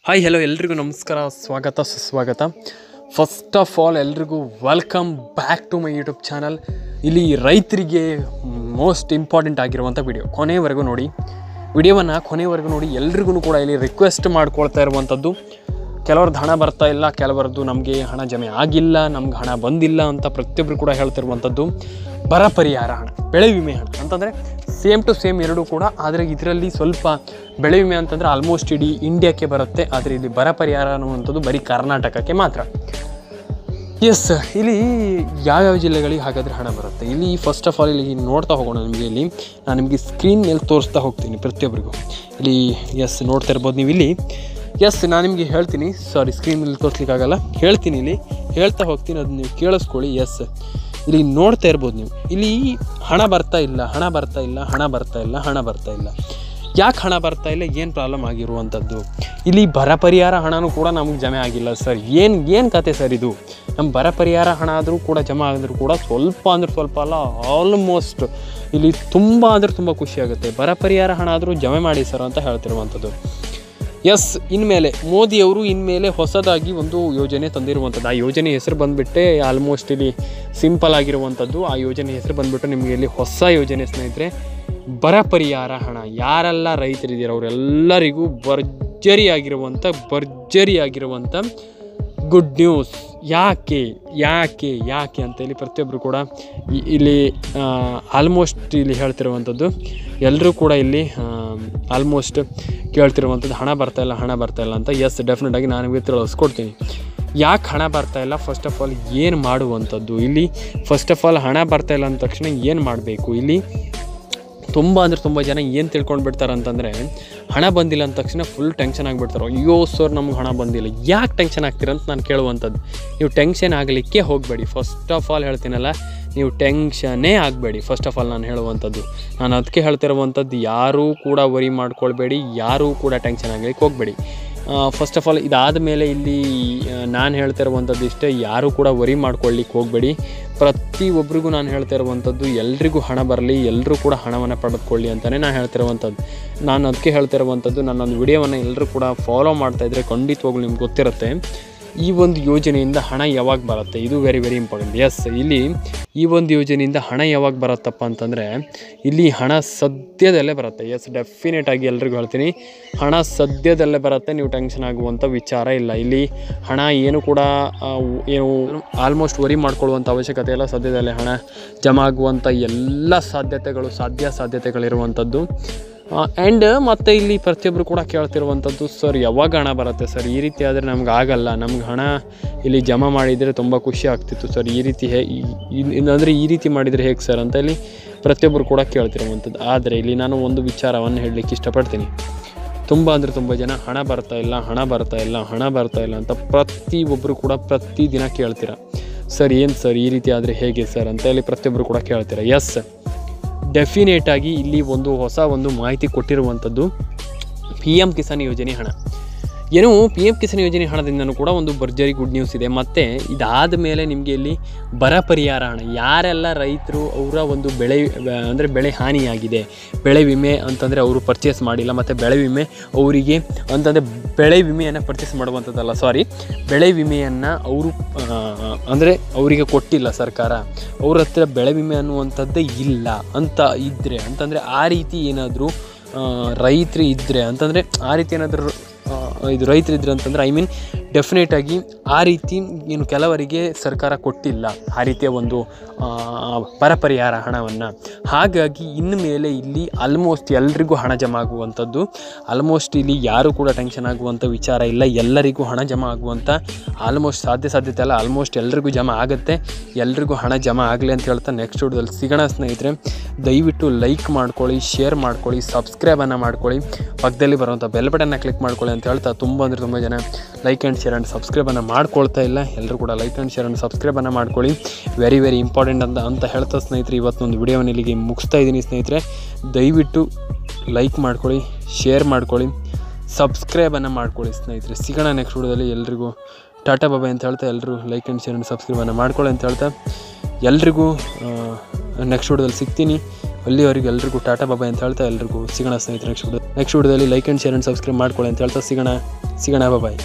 Hi hello ಎಲ್ರಿಗೂ ನಮಸ್ಕಾರ, ಸ್ವಾಗತ ಸುಸ್ವಾಗತ. ಫಸ್ಟ್ ಆಫ್ ಆಲ್ ಎಲ್ರಿಗೂ welcome back to my YouTube channel. ಇಲ್ಲಿ ರೈತರಿಗೆ ಮೋಸ್ಟ್ ಇಂಪಾರ್ಟೆಂಟ್ ಆಗಿರುವಂಥ ಕೊನೆವರೆಗೂ ನೋಡಿ. ವಿಡಿಯೋವನ್ನು ಕೊನೆವರೆಗೂ ನೋಡಿ. ಎಲ್ರಿಗೂ ಕೂಡ ಇಲ್ಲಿ ರಿಕ್ವೆಸ್ಟ್ ಮಾಡ್ಕೊಳ್ತಾ ಇರುವಂಥದ್ದು, ಕೆಲವ್ರದ್ದು ಹಣ ಬರ್ತಾ ಇಲ್ಲ, ಕೆಲವರದ್ದು ನಮಗೆ ಹಣ ಜಮೆ ಆಗಿಲ್ಲ, ನಮ್ಗೆ ಹಣ ಬಂದಿಲ್ಲ ಅಂತ ಪ್ರತಿಯೊಬ್ಬರು ಕೂಡ ಹೇಳ್ತಿರುವಂಥದ್ದು. ಬರ ಪರಿಹಾರ ಹಣ, ಬೆಳೆ ವಿಮೆ ಹಣ ಅಂತಂದರೆ ಸೇಮ್ ಟು ಸೇಮ್ ಎರಡೂ ಕೂಡ. ಆದರೆ ಇದರಲ್ಲಿ ಸ್ವಲ್ಪ ಬೆಳೆ ವಿಮೆ ಅಂತಂದರೆ ಆಲ್ಮೋಸ್ಟ್ ಇಡೀ ಇಂಡಿಯಾಕ್ಕೆ ಬರುತ್ತೆ, ಆದರೆ ಇಲ್ಲಿ ಬರ ಪರಿಹಾರ ಅನ್ನುವಂಥದ್ದು ಬರೀ ಕರ್ನಾಟಕಕ್ಕೆ ಮಾತ್ರ. ಎಸ್, ಇಲ್ಲಿ ಯಾವ್ಯಾವ ಜಿಲ್ಲೆಗಳಿಗೆ ಹಾಗಾದರೆ ಹಣ ಬರುತ್ತೆ ಇಲ್ಲಿ ಫಸ್ಟ್ ಆಫ್ ಆಲ್ ಇಲ್ಲಿ ನೋಡ್ತಾ ಹೋಗೋಣ. ನಿಮಗೆ ಇಲ್ಲಿ ನಾನು ನಿಮಗೆ ಸ್ಕ್ರೀನ್ ಮೇಲೆ ತೋರಿಸ್ತಾ ಹೋಗ್ತೀನಿ ಪ್ರತಿಯೊಬ್ಬರಿಗೂ. ಇಲ್ಲಿ ಎಸ್ ನೋಡ್ತಾ ಇರ್ಬೋದು ನೀವು ಇಲ್ಲಿ. ಎಸ್, ನಾನು ನಿಮಗೆ ಹೇಳ್ತೀನಿ, ಸಾರಿ ಸ್ಕ್ರೀನ್ ಮೇಲೆ ತೋರಿಸ್ಲಿಕ್ಕಾಗಲ್ಲ, ಹೇಳ್ತೀನಿ ಇಲ್ಲಿ ಹೇಳ್ತಾ ಹೋಗ್ತೀನಿ, ಅದು ನೀವು ಕೇಳಿಸ್ಕೊಳ್ಳಿ. ಎಸ್, ಇಲ್ಲಿ ನೋಡ್ತಾ ಇರ್ಬೋದು ನೀವು. ಇಲ್ಲಿ ಹಣ ಬರ್ತಾ ಇಲ್ಲ, ಹಣ ಬರ್ತಾ ಇಲ್ಲ, ಹಣ ಬರ್ತಾ ಇಲ್ಲ, ಹಣ ಬರ್ತಾ ಇಲ್ಲ. ಯಾಕೆ ಹಣ ಬರ್ತಾ ಇಲ್ಲ, ಏನು ಪ್ರಾಬ್ಲಮ್ ಆಗಿರುವಂಥದ್ದು? ಇಲ್ಲಿ ಬರ ಪರಿಹಾರ ಹಣನೂ ಕೂಡ ನಮಗೆ ಜಮೆ ಆಗಿಲ್ಲ ಸರ್. ಏನು ಕತೆ ಸರ್ ಇದು? ನಮ್ಮ ಬರ ಪರಿಹಾರ ಹಣ ಆದರೂ ಕೂಡ ಜಮಾ ಆದರೂ ಕೂಡ ಸ್ವಲ್ಪ ಅಂದರೆ ಸ್ವಲ್ಪ ಅಲ್ಲ, ಆಲ್ಮೋಸ್ಟ್ ಇಲ್ಲಿ ತುಂಬ ಅಂದರೆ ತುಂಬ ಖುಷಿಯಾಗುತ್ತೆ. ಬರ ಪರಿಹಾರ ಹಣ ಆದರೂ ಜಮೆ ಮಾಡಿ ಸರ್ ಅಂತ ಹೇಳ್ತಿರುವಂಥದ್ದು. ಎಸ್, ಇನ್ಮೇಲೆ ಮೋದಿಯವರು ಇನ್ಮೇಲೆ ಹೊಸದಾಗಿ ಒಂದು ಯೋಜನೆ ತಂದಿರುವಂಥದ್ದು. ಆ ಯೋಜನೆ ಹೆಸರು ಬಂದುಬಿಟ್ಟೆ ಆಲ್ಮೋಸ್ಟ್ ಇಲ್ಲಿ ಸಿಂಪಲ್ ಆಗಿರುವಂಥದ್ದು. ಆ ಯೋಜನೆ ಹೆಸರು ಬಂದುಬಿಟ್ಟು ನಿಮಗೆ ಇಲ್ಲಿ ಹೊಸ ಯೋಜನೆ ಸ್ನೇಹಿತರೆ, ಬರ ಪರಿಹಾರ ಹಣ. ಯಾರೆಲ್ಲ ರೈತರಿದ್ದೀರ ಅವರೆಲ್ಲರಿಗೂ ಭರ್ಜರಿಯಾಗಿರುವಂಥ ಗುಡ್ ನ್ಯೂಸ್. ಯಾಕೆ ಅಂತ ಇಲ್ಲಿ ಪ್ರತಿಯೊಬ್ಬರು ಕೂಡ ಇಲ್ಲಿ ಆಲ್ಮೋಸ್ಟ್ ಇಲ್ಲಿ ಹೇಳ್ತಿರುವಂಥದ್ದು. ಎಲ್ಲರೂ ಕೂಡ ಇಲ್ಲಿ ಆಲ್ಮೋಸ್ಟ್ ಕೇಳ್ತಿರುವಂಥದ್ದು ಹಣ ಬರ್ತಾಯಿಲ್ಲ ಅಂತ. ಎಸ್, ಡೆಫಿನೆಟಾಗಿ ನಾನು ನಿಮಗೆ ತಿಳಿಸ್ಕೊಡ್ತೀನಿ ಯಾಕೆ ಹಣ ಬರ್ತಾಯಿಲ್ಲ. ಫಸ್ಟ್ ಆಫ್ ಆಲ್ ಏನು ಮಾಡುವಂಥದ್ದು ಇಲ್ಲಿ, ಫಸ್ಟ್ ಆಫ್ ಆಲ್ ಹಣ ಬರ್ತಾಯಿಲ್ಲ ಅಂದ ತಕ್ಷಣ ಏನು ಮಾಡಬೇಕು ಇಲ್ಲಿ? ತುಂಬ ಜನ ಏನು ತಿಳ್ಕೊಂಡು ಬಿಡ್ತಾರೆ ಅಂತಂದರೆ, ಹಣ ಬಂದಿಲ್ಲ ಅಂದ ತಕ್ಷಣ ಫುಲ್ ಟೆನ್ಷನ್ ಆಗಿಬಿಡ್ತಾರೆ. ಅಯ್ಯೋ ಸರ್ ನಮ್ಗೆ ಹಣ ಬಂದಿಲ್ಲ. ಯಾಕೆ ಟೆನ್ಷನ್ ಆಗ್ತೀರ ಅಂತ ನಾನು ಕೇಳುವಂಥದ್ದು. ನೀವು ಟೆನ್ಷನ್ ಆಗಲಿಕ್ಕೆ ಹೋಗಬೇಡಿ. ಫಸ್ಟ್ ಆಫ್ ಆಲ್ ಹೇಳ್ತೀನಲ್ಲ, ನೀವು ಟೆನ್ಷನ್ನೇ ಆಗಬೇಡಿ. ಫಸ್ಟ್ ಆಫ್ ಆಲ್ ನಾನು ಹೇಳುವಂಥದ್ದು, ನಾನು ಅದಕ್ಕೆ ಹೇಳ್ತಿರುವಂಥದ್ದು, ಯಾರೂ ಕೂಡ ವರಿ ಮಾಡ್ಕೊಳ್ಬೇಡಿ, ಯಾರೂ ಕೂಡ ಟೆನ್ಷನ್ ಆಗಲಿಕ್ಕೆ ಹೋಗಬೇಡಿ. ಫಸ್ಟ್ ಆಫ್ ಆಲ್ ಇದಾದ ಮೇಲೆ ಇಲ್ಲಿ ನಾನು ಹೇಳ್ತಾ ಇರುವಂಥದ್ದು ಇಷ್ಟೇ, ಯಾರೂ ಕೂಡ ವರಿ ಮಾಡ್ಕೊಳ್ಳಿಕ್ಕೆ ಹೋಗಬೇಡಿ. ಪ್ರತಿಯೊಬ್ಬರಿಗೂ ನಾನು ಹೇಳ್ತಾ ಇರುವಂಥದ್ದು, ಎಲ್ರಿಗೂ ಹಣ ಬರಲಿ, ಎಲ್ಲರೂ ಕೂಡ ಹಣವನ್ನು ಪಡೆದುಕೊಳ್ಳಿ ಅಂತಲೇ ನಾನು ಹೇಳ್ತಿರುವಂಥದ್ದು. ನಾನು ಅದಕ್ಕೆ ಹೇಳ್ತಾ ಇರುವಂಥದ್ದು, ನನ್ನೊಂದು ವಿಡಿಯೋವನ್ನು ಎಲ್ಲರೂ ಕೂಡ ಫಾಲೋ ಮಾಡ್ತಾಯಿದ್ರೆ ಖಂಡಿತವಾಗ್ಲೂ ನಿಮ್ಗೆ ಗೊತ್ತಿರುತ್ತೆ ಈ ಒಂದು ಯೋಜನೆಯಿಂದ ಹಣ ಯಾವಾಗ ಬರುತ್ತೆ. ಇದು ವೆರಿ ಇಂಪಾರ್ಟೆಂಟ್. ಎಸ್, ಇಲ್ಲಿ ಈ ಒಂದು ಯೋಜನೆಯಿಂದ ಹಣ ಯಾವಾಗ ಬರುತ್ತಪ್ಪ ಅಂತಂದರೆ, ಇಲ್ಲಿ ಹಣ ಸದ್ಯದಲ್ಲೇ ಬರುತ್ತೆ. ಎಸ್, ಡೆಫಿನೆಟಾಗಿ ಎಲ್ರಿಗೂ ಹೇಳ್ತೀನಿ, ಹಣ ಸದ್ಯದಲ್ಲೇ ಬರುತ್ತೆ. ನೀವು ಟೆನ್ಷನ್ ಆಗುವಂಥ ವಿಚಾರ ಇಲ್ಲ. ಇಲ್ಲಿ ಹಣ ಏನು ಕೂಡ ಆಲ್ಮೋಸ್ಟ್ ವರಿ ಮಾಡ್ಕೊಳ್ಳುವಂಥ ಅವಶ್ಯಕತೆ ಇಲ್ಲ. ಸದ್ಯದಲ್ಲೇ ಹಣ ಜಮಾ ಆಗುವಂಥ ಎಲ್ಲ ಸಾಧ್ಯತೆಗಳಿರುವಂಥದ್ದು. ಆ್ಯಂಡ್ ಮತ್ತು ಇಲ್ಲಿ ಪ್ರತಿಯೊಬ್ಬರು ಕೂಡ ಕೇಳ್ತಿರುವಂಥದ್ದು, ಸರ್ ಯಾವಾಗ ಹಣ ಬರುತ್ತೆ ಸರ್? ಈ ರೀತಿ ಆದರೆ ನಮ್ಗೆ ಆಗಲ್ಲ, ನಮ್ಗೆ ಹಣ ಇಲ್ಲಿ ಜಮಾ ಮಾಡಿದರೆ ತುಂಬ ಖುಷಿ ಆಗ್ತಿತ್ತು ಸರ್. ಈ ರೀತಿ ಅಂದರೆ ಈ ರೀತಿ ಮಾಡಿದರೆ ಹೇಗೆ ಸರ್ ಅಂತ ಇಲ್ಲಿ ಪ್ರತಿಯೊಬ್ಬರು ಕೂಡ ಕೇಳ್ತಿರುವಂಥದ್ದು. ಆದರೆ ಇಲ್ಲಿ ನಾನು ಒಂದು ವಿಚಾರವನ್ನು ಹೇಳಲಿಕ್ಕೆ ಇಷ್ಟಪಡ್ತೀನಿ. ತುಂಬ ಜನ ಹಣ ಬರ್ತಾ ಇಲ್ಲ ಅಂತ ಪ್ರತಿಯೊಬ್ಬರು ಕೂಡ ಪ್ರತಿದಿನ ಕೇಳ್ತೀರ. ಸರ್ ಏನು ಸರ್ ಈ ರೀತಿ ಆದರೆ ಹೇಗೆ ಸರ್ ಅಂತ ಇಲ್ಲಿ ಪ್ರತಿಯೊಬ್ಬರು ಕೂಡ ಕೇಳ್ತೀರ. ಎಸ್, ಡೆಫಿನೇಟಾಗಿ ಇಲ್ಲಿ ಹೊಸ ಮಾಹಿತಿ ಕೊಟ್ಟಿರುವಂಥದ್ದು PM ಕಿಸಾನ್ ಯೋಜನೆ ಹಣ. ಏನು PM ಕಿಸಾನ್ ಯೋಜನೆ ಹಣದಿಂದನೂ ಕೂಡ ಒಂದು ಭರ್ಜರಿ ಗುಡ್ ನ್ಯೂಸ್ ಇದೆ. ಮತ್ತು ಇದಾದ ಮೇಲೆ ನಿಮಗೆ ಇಲ್ಲಿ ಬರ ಪರಿಹಾರ ಹಣ, ಯಾರೆಲ್ಲ ರೈತರು ಅವರ ಒಂದು ಬೆಳೆ ಹಾನಿಯಾಗಿದೆ, ಬೆಳೆ ವಿಮೆ ಅಂತಂದರೆ ಅವರು ಪರ್ಚೇಸ್ ಮಾಡಿಲ್ಲ, ಮತ್ತು ಬೆಳೆ ವಿಮೆ ಅವರಿಗೆ ಅಂತಂದರೆ ಬೆಳೆ ವಿಮೆಯನ್ನು ಪರ್ಚೇಸ್ ಮಾಡುವಂಥದ್ದಲ್ಲ, ಸಾರಿ ಬೆಳೆ ವಿಮೆಯನ್ನು ಅವರು ಅಂದರೆ ಅವರಿಗೆ ಕೊಟ್ಟಿಲ್ಲ ಸರ್ಕಾರ, ಅವ್ರ ಹತ್ರ ಬೆಳೆ ವಿಮೆ ಅನ್ನುವಂಥದ್ದೇ ಇಲ್ಲ ಅಂತ ಇದ್ದರೆ, ಅಂತಂದರೆ ಆ ರೀತಿ ಏನಾದರೂ ರೈತರು ಇದ್ದರೆ ಅಂತಂದರೆ, ಆ ರೀತಿ ಏನಾದರೂ ಇದು ರೈತರಿದ್ರೆ ಅಂತಂದರೆ ಡೆಫಿನೆಟಾಗಿ ಆ ರೀತಿ ಏನು ಕೆಲವರಿಗೆ ಸರ್ಕಾರ ಕೊಟ್ಟಿಲ್ಲ ಆ ರೀತಿಯ ಒಂದು ಬರ ಪರಿಹಾರ ಹಣವನ್ನು. ಹಾಗಾಗಿ ಇನ್ನು ಮೇಲೆ ಇಲ್ಲಿ ಆಲ್ಮೋಸ್ಟ್ ಎಲ್ರಿಗೂ ಹಣ ಜಮಾ ಆಗುವಂಥದ್ದು. ಆಲ್ಮೋಸ್ಟ್ ಇಲ್ಲಿ ಯಾರೂ ಕೂಡ ಟೆನ್ಷನ್ ಆಗುವಂಥ ವಿಚಾರ ಇಲ್ಲ. ಎಲ್ಲರಿಗೂ ಹಣ ಜಮಾ ಆಗುವಂಥ ಆಲ್ಮೋಸ್ಟ್ ಸಾಧ್ಯತೆ ಅಲ್ಲ, ಆಲ್ಮೋಸ್ಟ್ ಎಲ್ರಿಗೂ ಜಮಾ ಆಗುತ್ತೆ. ಎಲ್ರಿಗೂ ಹಣ ಜಮಾ ಆಗಲಿ ಅಂತ ಹೇಳ್ತಾ ನೆಕ್ಸ್ಟ್ ವಿಡಿಯೋದಲ್ಲಿ ಸಿಗೋಣ ಸ್ನೇಹಿತರೆ. ದಯವಿಟ್ಟು ಲೈಕ್ ಮಾಡ್ಕೊಳ್ಳಿ, ಶೇರ್ ಮಾಡ್ಕೊಳ್ಳಿ, ಸಬ್ಸ್ಕ್ರೈಬನ್ನು ಮಾಡ್ಕೊಳ್ಳಿ, ಪಕ್ಕದಲ್ಲಿ ಬರುವಂಥ ಬೆಲ್ ಬಟನ್ನ ಕ್ಲಿಕ್ ಮಾಡ್ಕೊಳ್ಳಿ ಅಂತ ಹೇಳ್ತಾ, ತುಂಬ ಜನ ಲೈಕ್ ಆ್ಯಂಡ್ ಶೇರ್ ಆ್ಯಂಡ್ ಸಬ್ಸ್ಕ್ರೈಬನ್ನು ಮಾಡ್ಕೊಳ್ತಾ ಇಲ್ಲ. ಎಲ್ಲರೂ ಕೂಡ ಲೈಕ್ ಆ್ಯಂಡ್ ಶೇರ್ ಆ್ಯಂಡ್ ಸಬ್ಸ್ಕ್ರೈಬನ್ನು ಮಾಡ್ಕೊಳ್ಳಿ. ವೆರಿ ಇಂಪಾರ್ಟೆಂಟ್ ಅಂತ ಹೇಳ್ತಾ ಸ್ನೇಹಿತರೆ, ಇವತ್ತೊಂದು ವಿಡಿಯೋವನ್ನು ಇಲ್ಲಿಗೆ ಮುಗಿಸ್ತಾ ಇದ್ದೀನಿ ಸ್ನೇಹಿತರೆ. ದಯವಿಟ್ಟು ಲೈಕ್ ಮಾಡ್ಕೊಳ್ಳಿ, ಶೇರ್ ಮಾಡ್ಕೊಳ್ಳಿ, ಸಬ್ಸ್ಕ್ರೈಬನ್ನು ಮಾಡ್ಕೊಳ್ಳಿ ಸ್ನೇಹಿತರೆ. ಸಿಗೋಣ ನೆಕ್ಸ್ಟ್ ವಿಡಿಯೋದಲ್ಲಿ. ಎಲ್ರಿಗೂ ಟಾಟಾ ಬಾಬಾಯ್ ಅಂತ ಹೇಳ್ತಾ, ಎಲ್ಲರೂ ಲೈಕ್ ಆ್ಯಂಡ್ ಶೇರ್ ಆ್ಯಂಡ್ ಸಬ್ಸ್ಕ್ರೈಬನ್ನು ಮಾಡ್ಕೊಳ್ಳಿ ಅಂತ ಹೇಳ್ತಾ, ಎಲ್ರಿಗೂ ನೆಕ್ಸ್ಟ್ ವಿಡಿಯೋದಲ್ಲಿ ಸಿಗ್ತೀನಿ. ಅಲ್ಲಿವರೆಗೂ ಎಲ್ರಿಗೂ ಟಾಟಾ ಬಾಬಾಯ್ ಅಂತ ಹೇಳ್ತಾ ಎಲ್ರಿಗೂ ಸಿಗೋಣ ಸ್ನೇಹಿತರೆ ನೆಕ್ಸ್ಟ್ ವಿಡಿಯೋದಲ್ಲಿ like and share and subscribe ಮಾಡ್ಕೊಳ್ಳಿ ಅಂತ ಹೇಳ್ತಾ ಸಿಗೋಣ ಬಾಬಾಯ್.